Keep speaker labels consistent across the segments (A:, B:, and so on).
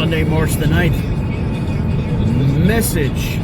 A: Sunday, March the 9th. Message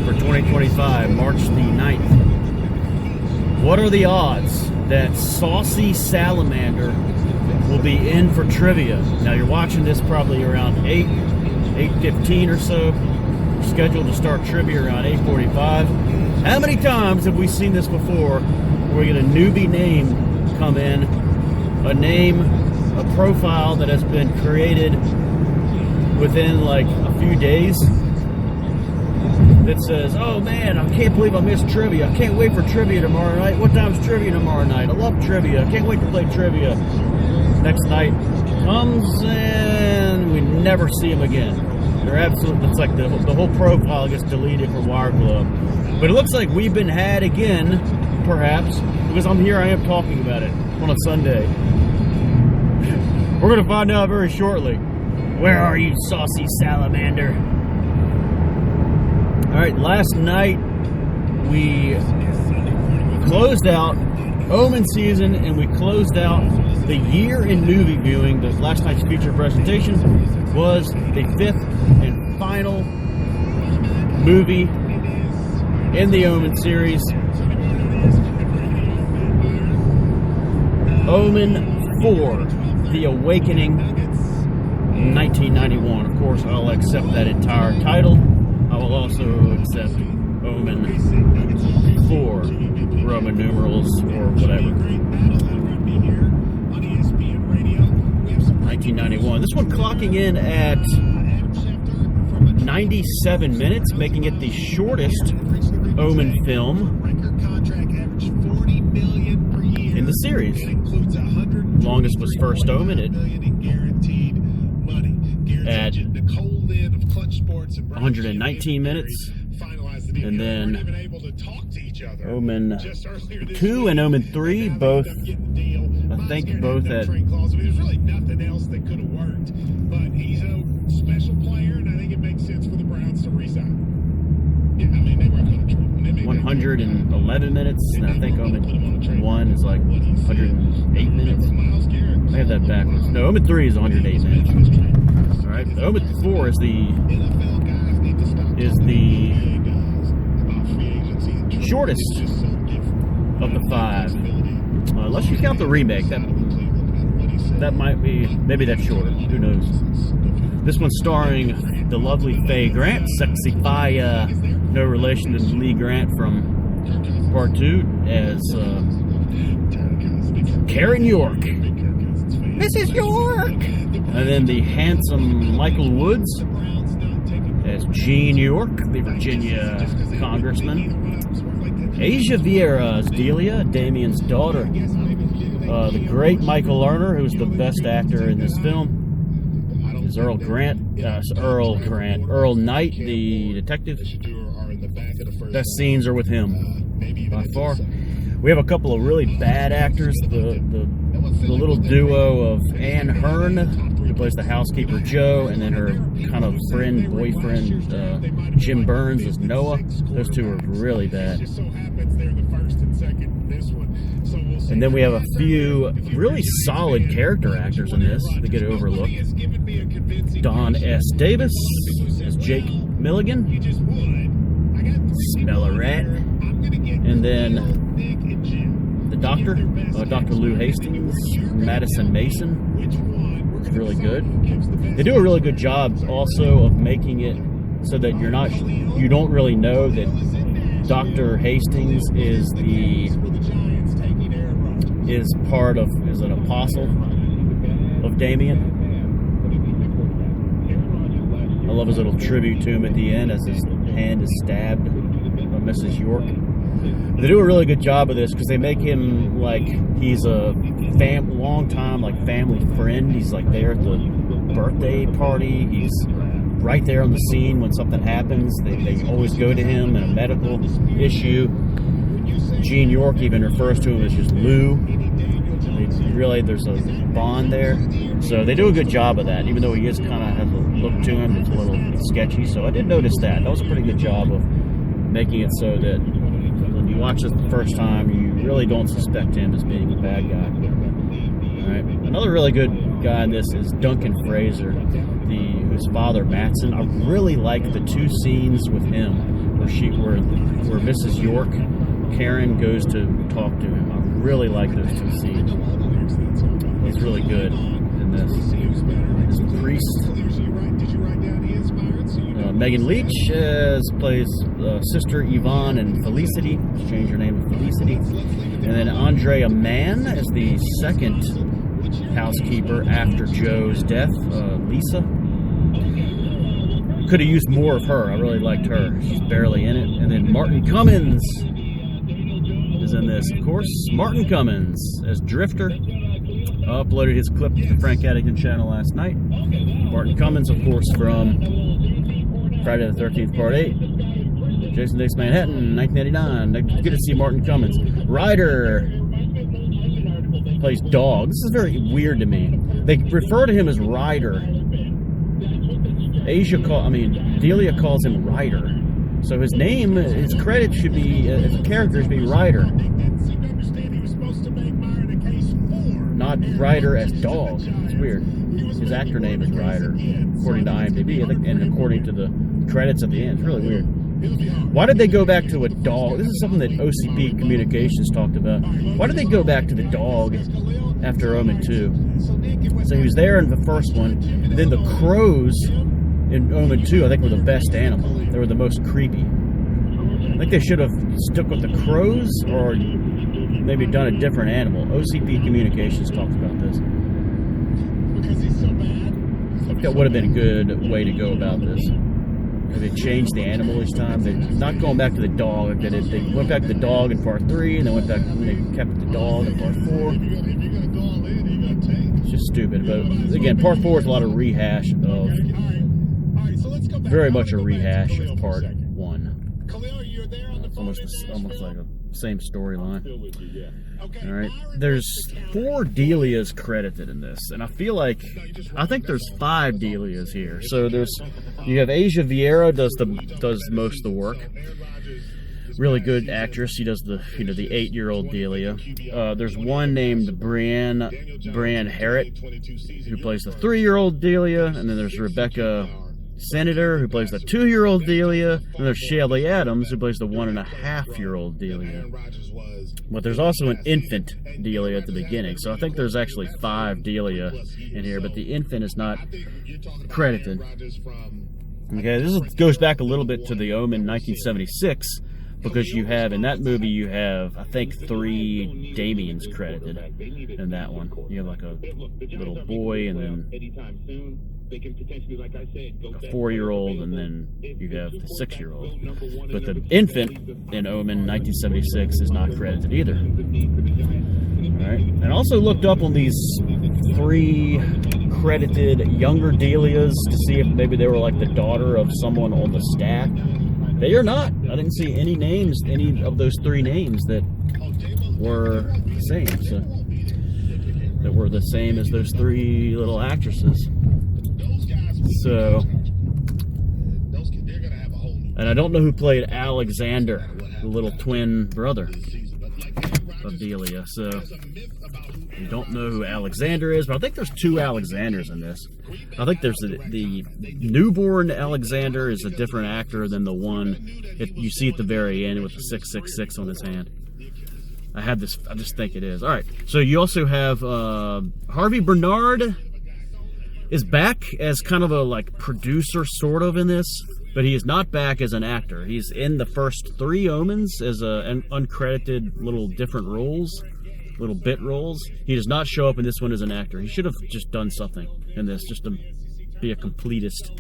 A: for 2025, March the 9th. What are the odds that Saucy Salamander will be in for trivia? Now, you're watching this probably around 8:15 or so. Scheduled to start trivia around 8:45. How many times have we seen this before where we get a newbie name come in, a name, a profile that has been created within like a few days that says, oh man, I can't believe I missed trivia. I can't wait for trivia tomorrow night. What time's trivia tomorrow night? I love trivia. I can't wait to play trivia. Next night comes and we never see him again. They're absolutely, it's like the whole profile gets deleted from Wireglove. But it looks like we've been had again, perhaps, because I am talking about it on a Sunday. We're going to find out very shortly. Where are you, Saucy Salamander? Alright, last night we closed out Omen season and we closed out the year in movie viewing. The last night's feature presentation was the 5th and final movie in the Omen series. Omen IV, The Awakening, 1991. Of course, I'll accept that entire title. I will also accept Omen IV, Roman numerals, or whatever. 1991. This one clocking in at 97 minutes, making it the shortest Omen film in the series. Longest was First Omen at 119 minutes. And then Omen 2 and Omen 3 both, I think both at 111 minutes, and I think Omen 1 is like 108 minutes. I have that backwards. No, Omen 3 is 108 minutes. Alright, Omen 4 is the shortest of the 5. Unless you count the remake, that might be, maybe that's shorter. Who knows? This one's starring the lovely Faye Grant, sexy Faye, no relation to Lee Grant from Part 2, as Karen York. Mrs. York! And then the handsome Michael Woods as Gene York, the Virginia congressman. Asia Vieira as Delia, Damien's daughter. The great Michael Lerner, who's the best actor in this film, is Earl Knight, the detective. Best scenes are with him, by far. We have a couple of really bad actors. The little duo of Anne Hearn, who plays the housekeeper Joe, and then her kind of boyfriend, Jim Burns as Noah. Those two are really bad. And then we have a few really solid character actors in this that get overlooked. Don S. Davis as Jake Milligan. Smell a rat. And then the doctor, Dr. Lou Hastings, Madison Mason. It's really good. They do a really good job also of making it so that you don't really know that Dr. Hastings is an apostle of Damien. I love his little tribute to him at the end as his hand is stabbed by Mrs. York. They do a really good job of this because they make him like he's a long time like family friend. He's like there at the birthday party. He's right there on the scene when something happens. They always go to him in a medical issue. Gene York even refers to him as just Lou. There's a bond there. So they do a good job of that, even though he is kind of has a look to him that's a little sketchy. So I did notice that. That was a pretty good job of making it so that when you watch it the first time, you really don't suspect him as being a bad guy. All right. Another really good guy in this is Duncan Fraser, whose father Matson. I really like the two scenes with him where Mrs. York, Karen, goes to talk to him. I really like those two scenes. He's really good in this. This priest. Megan Leach plays Sister Yvonne and Felicity. Let's change her name to Felicity. And then Andrea Mann as the second housekeeper after Joe's death, Lisa. Could have used more of her. I really liked her. She's barely in it. And then Martin Cummins is in this, of course. Martin Cummins as Drifter. Uploaded his clip to the Frank Addington channel last night. Martin Cummins, of course, from Friday the 13th, Part 8. Jason Takes Manhattan, 1989. Good to see Martin Cummins. Ryder plays Dog. This is very weird to me. They refer to him as Ryder. Delia calls him Ryder. So his name, his credit should be, as a character, should be Ryder. Not Ryder as Dog. It's weird. His actor name is Ryder, according to IMDb, and according to the credits at the end. It's really weird. Why did they go back to a dog? This is something that OCP Communications talked about. Why did they go back to the dog after Omen 2? So he was there in the first one, and then the crows in Omen 2, I think, were the best animal. They were the most creepy. I think they should have stuck with the crows, or maybe done a different animal. OCP Communications talked about this. I think that would have been a good way to go about this. They changed the animal each time. They're not going back to the dog. They went back to the dog in Part 3, and they went back and they kept the dog in Part 4. It's just stupid. But again, Part 4 is a lot of rehash of, very much a rehash of Part 1. It's almost like a same storyline. All right, there's 4 Delias credited in this, and I think there's 5 Delias here. So you have Asia Vieira does most of the work. Really good actress. She does the 8-year-old Delia. There's one named Brian Harrett who plays the 3-year-old Delia, and then there's Rebecca Senator, who plays the 2-year-old Delia, and there's Shelley Adams, who plays the 1.5-year-old Delia. But there's also an infant Delia at the beginning, so I think there's actually 5 Delia in here, but the infant is not credited. Okay, this goes back a little bit to the Omen 1976, because in that movie you have, I think, 3 Damians credited in that one. You have like a little boy, and then a 4-year-old, and then you have the 6-year-old. But the infant in Omen 1976 is not credited either. Alright, and I also looked up on these 3 credited younger Delias to see if maybe they were like the daughter of someone on the staff. They are not. I didn't see any of those 3 names that were the same. So, that were the same as those 3 little actresses. So, and I don't know who played Alexander, the little twin brother of Delia. So, I don't know who Alexander is, but I think there's 2 Alexanders in this. I think there's the newborn Alexander is a different actor than the one you see at the very end with the 666 on his hand. I just think it is. All right, so you also have Harvey Bernard is back as kind of a producer sort of in this, but he is not back as an actor. He's in the first 3 Omens as an uncredited little different roles. Little bit roles. He does not show up in this one as an actor. He should have just done something in this, just to be a completist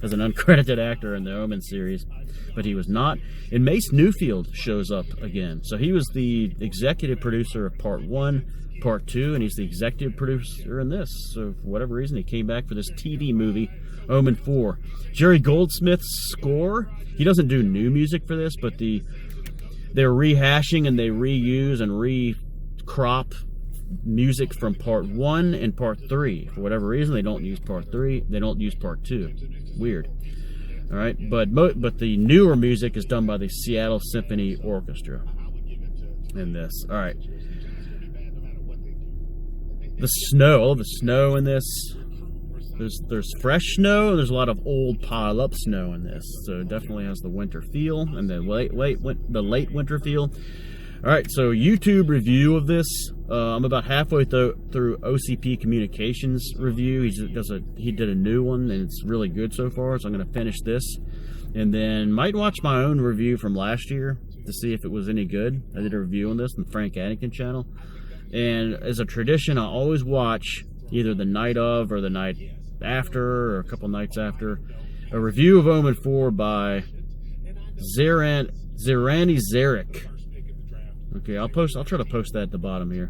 A: as an uncredited actor in the Omen series. But he was not. And Mace Newfield shows up again. So he was the executive producer of Part 1, Part 2, and he's the executive producer in this. So for whatever reason, he came back for this TV movie, Omen 4. Jerry Goldsmith's score. He doesn't do new music for this, but they're rehashing and they reuse and crop music from Part 1 and Part 3. For whatever reason, they don't use Part 3. They don't use Part 2. Weird. All right, but the newer music is done by the Seattle Symphony Orchestra in this. All right. The snow, all the snow in this. There's fresh snow, and there's a lot of old pile-up snow in this. So it definitely has the winter feel and the late winter feel. All right, so YouTube review of this. I'm about halfway through OCP Communications review. He did a new one, and it's really good so far. So I'm going to finish this, and then might watch my own review from last year to see if it was any good. I did a review on this on the Frank Addington channel, and as a tradition, I always watch either the night of or the night after or a couple nights after a review of Omen IV by Zerani Zarek. Okay, I'll try to post that at the bottom here.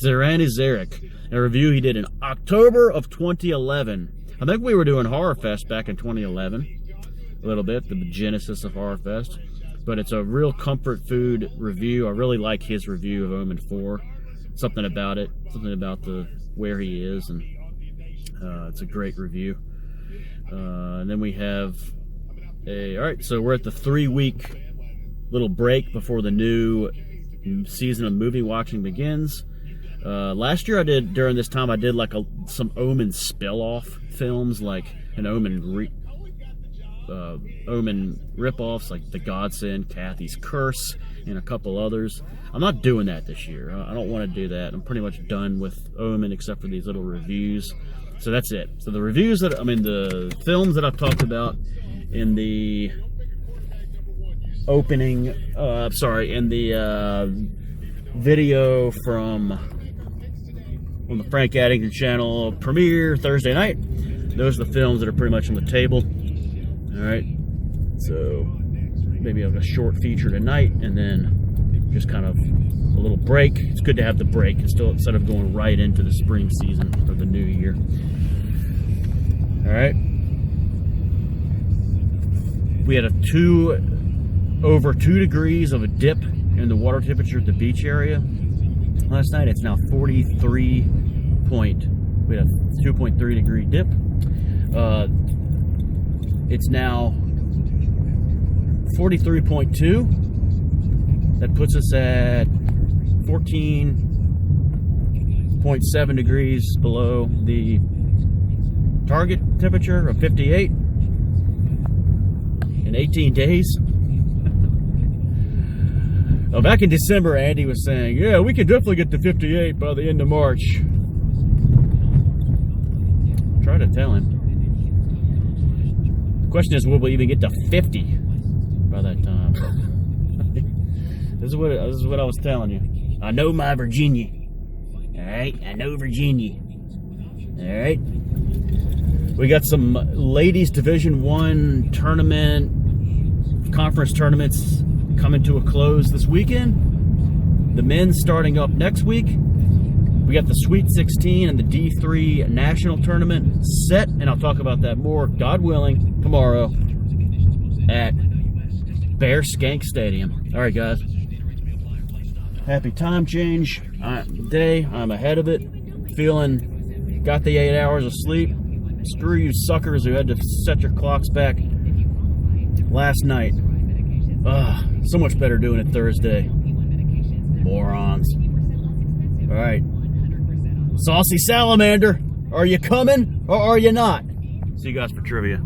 A: Zerani Zarek, a review he did in October of 2011. I think we were doing Horror Fest back in 2011, a little bit, the genesis of Horror Fest. But it's a real comfort food review. I really like his review of Omen IV. Something about it, something about where he is, and it's a great review. And then we have all right, so we're at the 3-week little break before the new season of movie watching begins. Last year during this time I did like some Omen spill-off films, like an Omen rip-offs like The Godsend, Kathy's Curse, and a couple others. I'm not doing that this year. I don't want to do that. I'm pretty much done with Omen except for these little reviews. So that's it. So the reviews the films that I've talked about in the opening, in the video on the Frank Addington channel premiere Thursday night. Those are the films that are pretty much on the table. All right, so maybe I'll have a short feature tonight, and then just kind of a little break. It's good to have the break instead of going right into the spring season or the new year. All right, we had over 2 degrees of a dip in the water temperature at the beach area last night. It's now 43 point. We had a 2.3 degree dip. It's now 43.2. That puts us at 14.7 degrees below the target temperature of 58 in 18 days. Now, back in December, Andy was saying, yeah, we could definitely get to 58 by the end of March. Try to tell him. The question is, will we even get to 50 by that time? This is what I was telling you. I know my Virginia. All right, I know Virginia. All right. We got some ladies Division I tournament, conference tournaments coming to a close this weekend. The men's starting up next week. We got the Sweet 16 and the D3 National Tournament set, and I'll talk about that more, God willing, tomorrow at Bear Skank Stadium. All right, guys. Happy time change day. I'm ahead of it. Feeling, got the 8 hours of sleep. Screw you suckers who had to set your clocks back last night. So much better doing it Thursday. Morons. All right. Saucy Salamander, are you coming or are you not? See you guys for trivia.